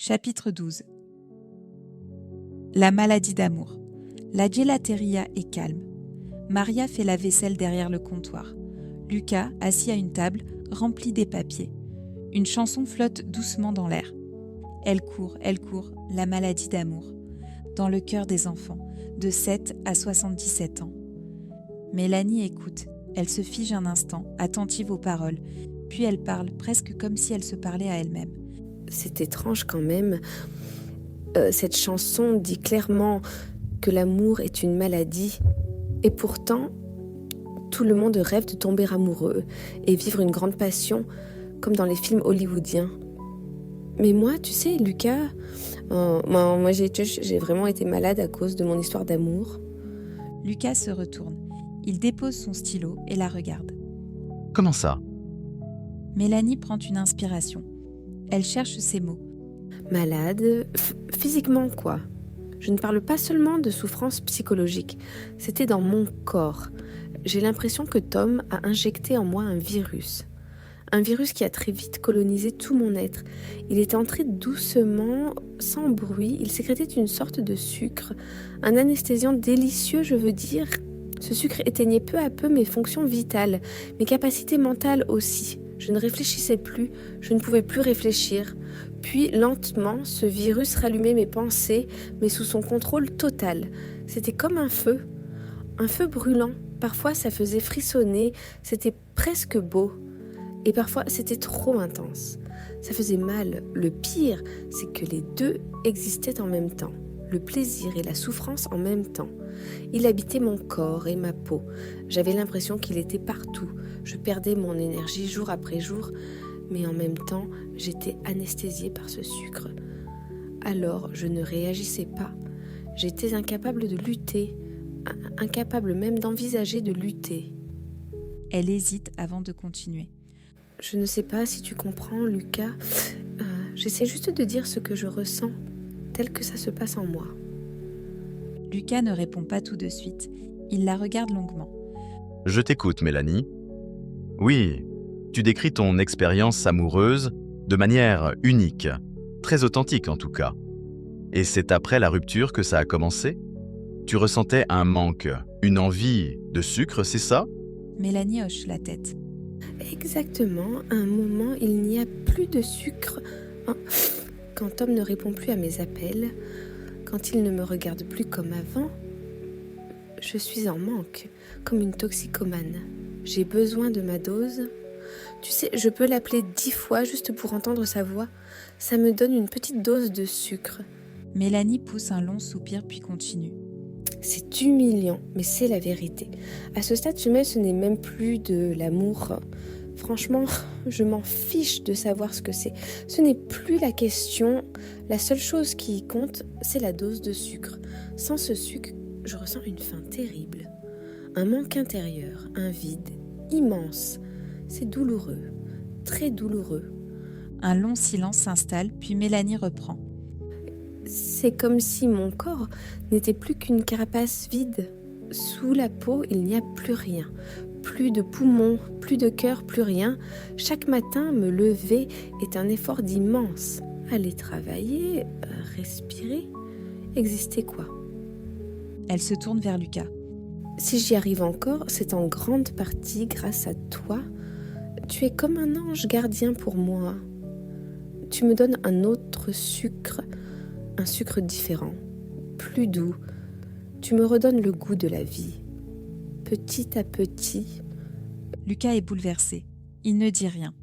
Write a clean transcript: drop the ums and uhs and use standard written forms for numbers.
Chapitre 12. La maladie d'amour. La gelateria est calme. Maria fait la vaisselle derrière le comptoir. Lucas, assis à une table, remplit des papiers. Une chanson flotte doucement dans l'air. Elle court, la maladie d'amour. Dans le cœur des enfants, de 7 à 77 ans. Mélanie écoute. Elle se fige un instant, attentive aux paroles. Puis elle parle, presque comme si elle se parlait à elle-même. C'est étrange quand même. Cette chanson dit clairement que l'amour est une maladie. Et pourtant, tout le monde rêve de tomber amoureux et vivre une grande passion, comme dans les films hollywoodiens. Mais moi, tu sais, Lucas, moi j'ai vraiment été malade à cause de mon histoire d'amour. Lucas se retourne. Il dépose son stylo et la regarde. Comment ça ? Mélanie prend une inspiration. Elle cherche ses mots. Malade, physiquement quoi. Je ne parle pas seulement de souffrance psychologique, c'était dans mon corps. J'ai l'impression que Tom a injecté en moi un virus. Un virus qui a très vite colonisé tout mon être. Il est entré doucement, sans bruit, il sécrétait une sorte de sucre, un anesthésiant délicieux, je veux dire. Ce sucre éteignait peu à peu mes fonctions vitales, mes capacités mentales aussi. Je ne réfléchissais plus, je ne pouvais plus réfléchir. Puis, lentement, ce virus rallumait mes pensées, mais sous son contrôle total. C'était comme un feu brûlant. Parfois, ça faisait frissonner, c'était presque beau. Et parfois, c'était trop intense. Ça faisait mal. Le pire, c'est que les deux existaient en même temps. Le plaisir et la souffrance en même temps. Il habitait mon corps et ma peau. J'avais l'impression qu'il était partout. Je perdais mon énergie jour après jour, mais en même temps, j'étais anesthésiée par ce sucre. Alors, je ne réagissais pas. J'étais incapable de lutter, incapable même d'envisager de lutter. Elle hésite avant de continuer. Je ne sais pas si tu comprends, Lucas. J'essaie juste de dire ce que je ressens, tel que ça se passe en moi. Lucas ne répond pas tout de suite. Il la regarde longuement. Je t'écoute, Mélanie. Oui, tu décris ton expérience amoureuse de manière unique, très authentique en tout cas. Et c'est après la rupture que ça a commencé ? Tu ressentais un manque, une envie de sucre, c'est ça ? Mélanie hoche la tête. Exactement, à un moment, il n'y a plus de sucre. Quand Tom ne répond plus à mes appels, quand il ne me regarde plus comme avant, je suis en manque, comme une toxicomane. J'ai besoin de ma dose. Tu sais, je peux l'appeler 10 fois juste pour entendre sa voix. Ça me donne une petite dose de sucre. Mélanie pousse un long soupir puis continue. C'est humiliant, mais c'est la vérité. À ce stade, ce n'est même plus de l'amour. Franchement, je m'en fiche de savoir ce que c'est. Ce n'est plus la question. La seule chose qui compte, c'est la dose de sucre. Sans ce sucre, je ressens une faim terrible. Un manque intérieur, un vide immense. C'est douloureux, très douloureux. Un long silence s'installe, puis Mélanie reprend. C'est comme si mon corps n'était plus qu'une carapace vide. Sous la peau, il n'y a plus rien. Plus de poumons, plus de cœur, plus rien. Chaque matin, me lever est un effort d'immense. Aller travailler, respirer, exister quoi. Elle se tourne vers Lucas. Si j'y arrive encore, c'est en grande partie grâce à toi. Tu es comme un ange gardien pour moi. Tu me donnes un autre sucre, un sucre différent, plus doux. Tu me redonnes le goût de la vie. Petit à petit. Lucas est bouleversé. Il ne dit rien.